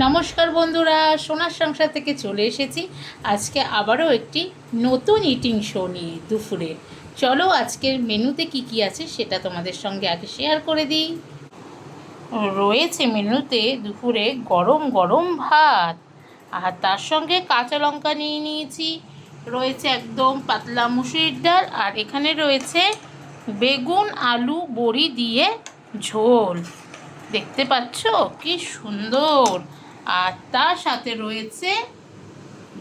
নমস্কার বন্ধুরা, সোনার সংসার থেকে চলে এসেছি আজকে আবারও একটি নতুন ইটিং শো নিয়ে দুপুরে। চলো আজকের মেনুতে কি কি আছে সেটা তোমাদের সঙ্গে আগে শেয়ার করে দিই। রয়েছে মেনুতে দুপুরে গরম গরম ভাত, আর তার সঙ্গে কাঁচা লঙ্কা নিয়ে নিয়েছি। রয়েছে একদম পাতলা মুসুরির ডাল, আর এখানে রয়েছে বেগুন আলু বড়ি দিয়ে ঝোল। দেখতে পাচ্ছ কি সুন্দর। আর তার সাথে রয়েছে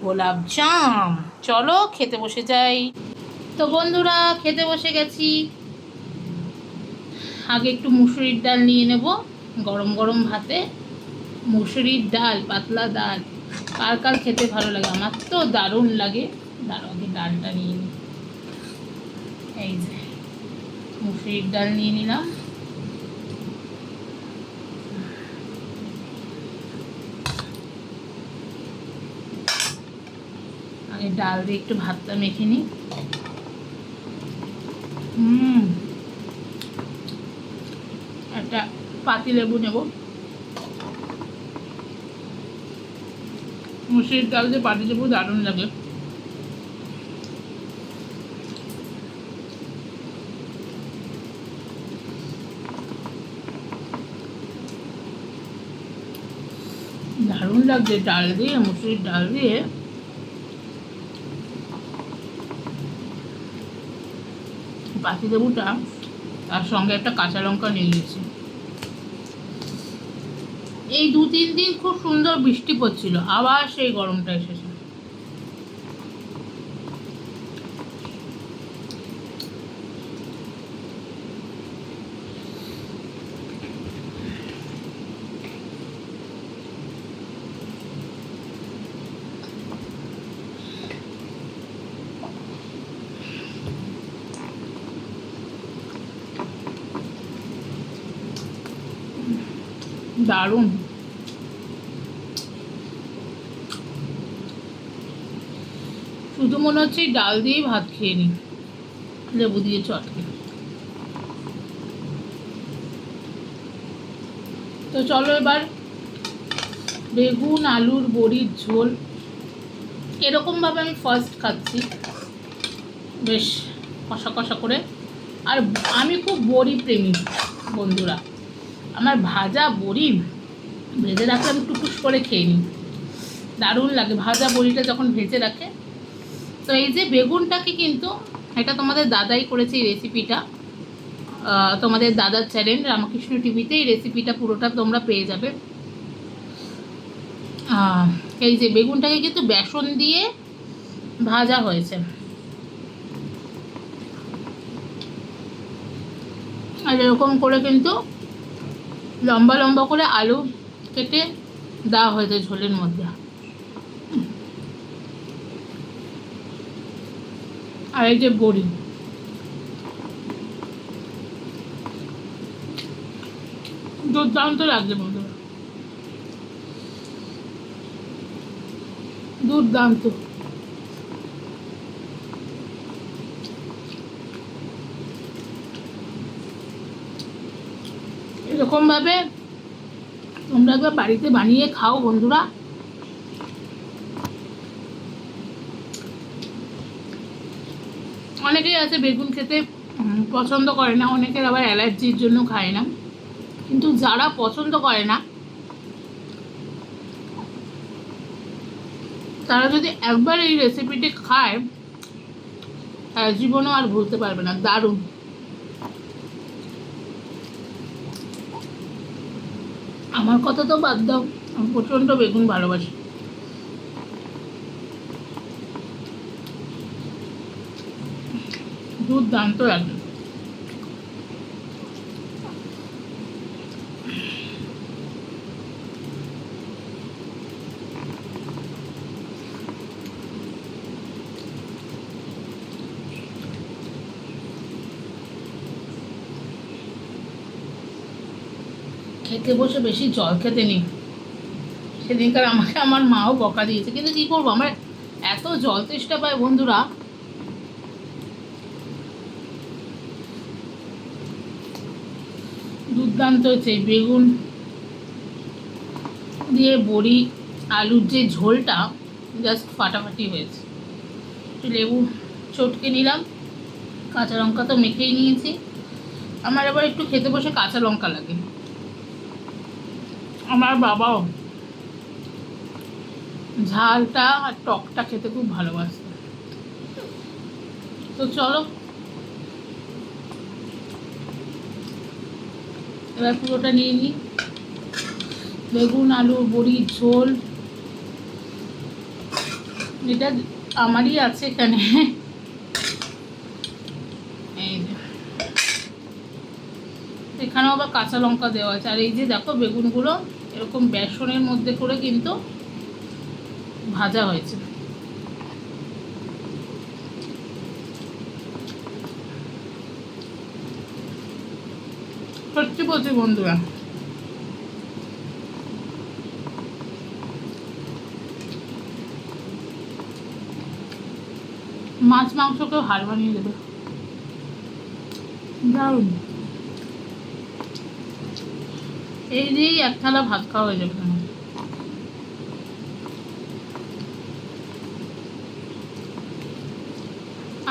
গোলাপ জাম। চলো খেতে বসে যাই। তো বন্ধুরা খেতে বসে গেছি। আগে একটু মুসুরির ডাল নিয়ে নেব। গরম গরম ভাতে মুসুরির ডাল, পাতলা ডাল কার কার খেতে ভালো লাগে? আমার তো দারুণ লাগে। দাঁড়াও আগে ডালটা নিয়ে নিই। এই যে মুসুরির ডাল নিয়ে নিলাম। আগে ডাল দিয়ে একটু ভাতটা মেখে নিই। একটা পাতিলেবু নেব। মুসুরির ডাল দিয়ে পাতিলেবু দারুণ লাগে। দারুণ লাগছে ডাল দিয়ে, মুসুরির ডাল দিয়ে। পাতিলেবুটা তার সঙ্গে একটা কাঁচা লঙ্কা নিয়ে নিয়েছি। এই 2-3 দিন খুব সুন্দর বৃষ্টি পড়ছিল, আবার সেই গরমটা এসেছে। দারুণ। শুধু মনে হচ্ছে ডাল দিয়েই ভাত খেয়ে নিই, লেবু দিয়ে চটকে। তো চলো এবার বেগুন আলুর বড়ির ঝোল এরকমভাবে আমি ফার্স্ট খাচ্ছি, বেশ কষা কষা করে। আর আমি খুব বড়ি প্রেমী বন্ধুরা। আমার ভাজা বড়ি ভেজে রাখলে আমি টুকুস করে খেয়ে নিই, দারুণ লাগে ভাজা বড়িটা যখন ভেজে রাখে। তো এই যে বেগুনটাকে কিন্তু এটা তোমাদের দাদাই করেছে এই রেসিপিটা। তোমাদের দাদার চ্যানেল রামকৃষ্ণ টিভিতে এই রেসিপিটা পুরোটা তোমরা পেয়ে যাবে। এই যে বেগুনটাকে কিন্তু বেসন দিয়ে ভাজা হয়েছে, আর এরকম করে কিন্তু লম্বা লম্বা করে আলু কেটে দেওয়া হয়েছে ঝোলের মধ্যে। আর এই যে বড়ি, দুর্দান্ত লাগছে বন্ধুরা, দুর্দান্ত। এরকমভাবে তোমরা একবার বাড়িতে বানিয়ে খাও বন্ধুরা। অনেকেই আছে বেগুন খেতে পছন্দ করে না, অনেকের আবার অ্যালার্জির জন্য খায় না। কিন্তু যারা পছন্দ করে না তারা যদি একবার এই রেসিপিটি খায় জীবনও আর ভুলতে পারবে না। দারুণ। আমার কথা তো বাদ দাও, আমি প্রচণ্ড বেগুন ভালোবাসি। দুর্দান্ত লাগবে। খেতে বসে বেশি জল খেতে নেই। সেদিনকার আমাকে আমার মাও বকা দিয়েছে, কিন্তু কী করবো, আমার এত জল তেষ্টা পায় বন্ধুরা। দুর্দান্ত হয়েছে বেগুন দিয়ে বড়ি আলুর যে ঝোলটা জাস্ট ফাটাফাটি হয়েছে। একটু লেবু চটকে নিলাম, কাঁচা লঙ্কা তো মেখেই নিয়েছি। আমার আবার একটু খেতে বসে কাঁচা লঙ্কা লাগে, আমার বাবাও ঝালটা আর টকটা খেতে খুব ভালোবাসে। তো চলো এবার পুরোটা নিয়ে নিই। বেগুন আলু বড়ির ঝোল, এটা আমারই আছে এখানে। এই যে এখানেও আবার কাঁচা লঙ্কা দেওয়া আছে। আর এই যে দেখো বেগুনগুলো এরকম বেসনের মধ্যে করে কিন্তু ভাজা হয়েছে। সত্যি বলছি বন্ধুরা, মাছ মাংসকেও হার বানিয়ে দেবে, দারুণ। এই দিয়েই এক থালা ভাত খাওয়া হয়ে যাবে।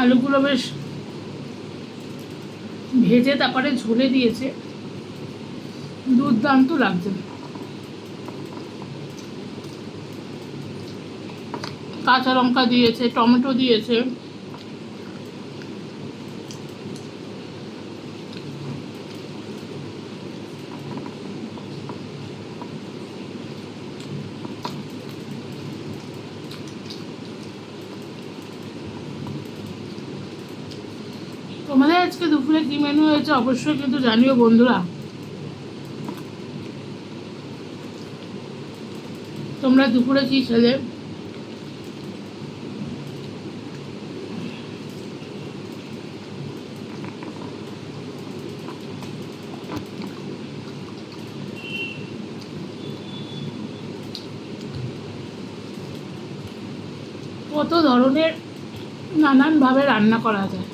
আলুগুলো বেশ ভেজে তারপরে ঝোলে দিয়েছে, দুর্দান্ত লাগছে। কাঁচা লঙ্কা দিয়েছে, টমেটো দিয়েছে, তোমাদের আজকে দুপুরে কি মেনু হয়েছে অবশ্যই কিন্তু জানিও বন্ধুরা। তোমরা দুপুরে কি খেলে? কত ধরনের নানানভাবে রান্না করা যায়।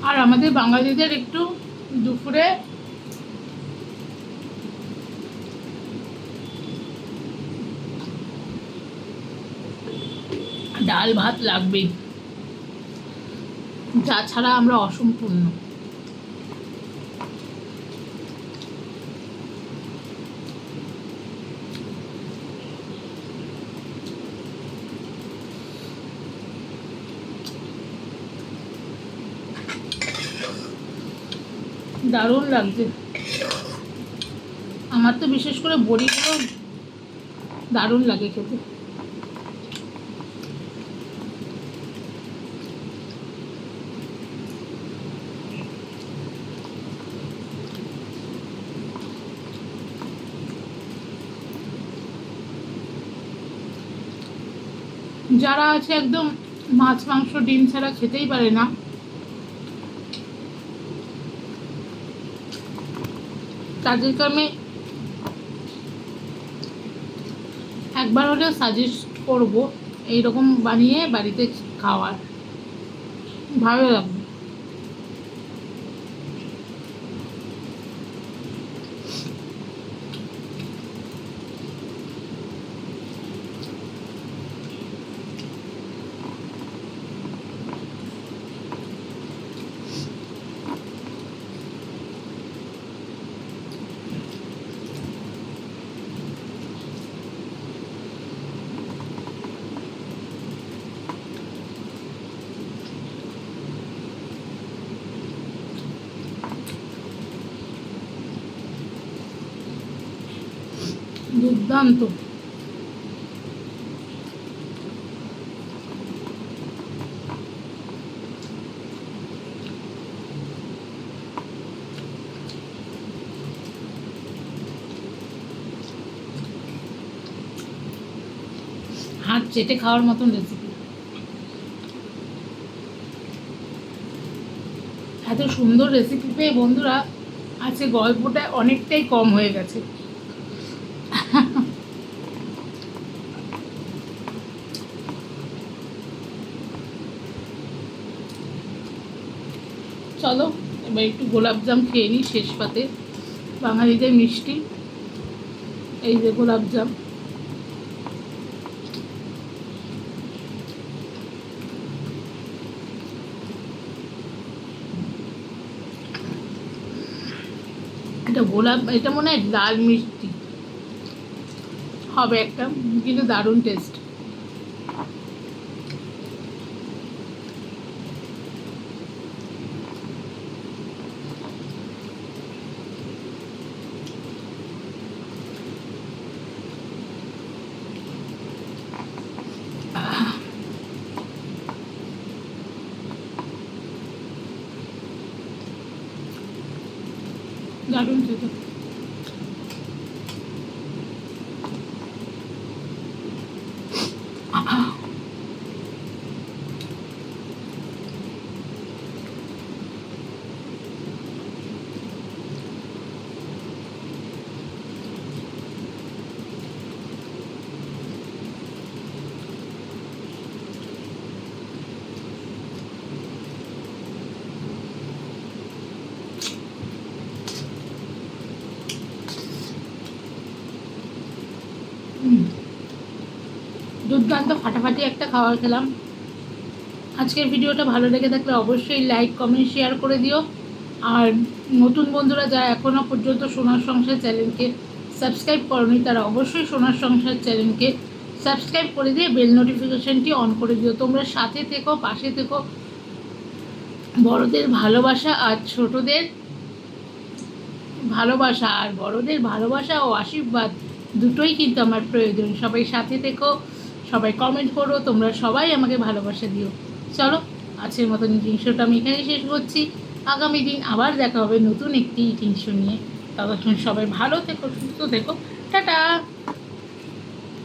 আর আমাদের বাঙালিদের একটু দুপুরে ডাল ভাত লাগবেই, যা ছাড়া আমরা অসম্পূর্ণ। দারুণ লাগছে। আমার তো বিশেষ করে বড়িগুলো দারুণ লাগে খেতে। যারা আছে একদম মাছ মাংস ডিম ছাড়া খেতেই পারে না, তাদেরকে আমি একবার হলেও সাজেস্ট করব এইরকম বানিয়ে বাড়িতে খাওয়ার, ভালো লাগবে। দুর্দান্ত। হাত চেটে খাওয়ার মতন রেসিপি। এত সুন্দর রেসিপি পেয়ে বন্ধুরা আজকে গল্পটা অনেকটাই কম হয়ে গেছে। চলো এবার একটু গোলাপজাম খেয়ে নিই শেষ পাতে, বাঙালিদের মিষ্টি। এই যে গোলাপজাম, এটা মনে হয় লাল মিষ্টি হবে একটা, কিন্তু দারুণ টেস্ট। দারুণ খেতে। দুর্দান্ত ফাটাফাটি একটা খাবার খেলাম। আজকের ভিডিওটা ভালো লেগে থাকলে অবশ্যই লাইক কমেন্ট শেয়ার করে দিও। আর নতুন বন্ধুরা যারা এখনও পর্যন্ত সোনার সংসার চ্যানেলকে সাবস্ক্রাইব করনি তারা অবশ্যই সোনার সংসার চ্যানেলকে সাবস্ক্রাইব করে দিয়ে বেল নোটিফিকেশানটি অন করে দিও। তোমরা সাথে থেকো, পাশে থেকো। বড়দের ভালোবাসা আর ছোটদের ভালোবাসা আর বড়দের ভালোবাসা ও আশীর্বাদ দুটোই কিন্তু আমার প্রয়োজন। সবাই সাথে থেকো, সবাই কমেন্ট করো, তোমরা সবাই আমাকে ভালোবাসা দিও। চলো আজকের মতন ইটিং শোটা আমি এখানেই শেষ করছি। আগামী দিন আবার দেখা হবে নতুন একটি ইটিং শো নিয়ে। ততক্ষণ সবাই ভালো থেকো, সুস্থ থেকো। টাটা।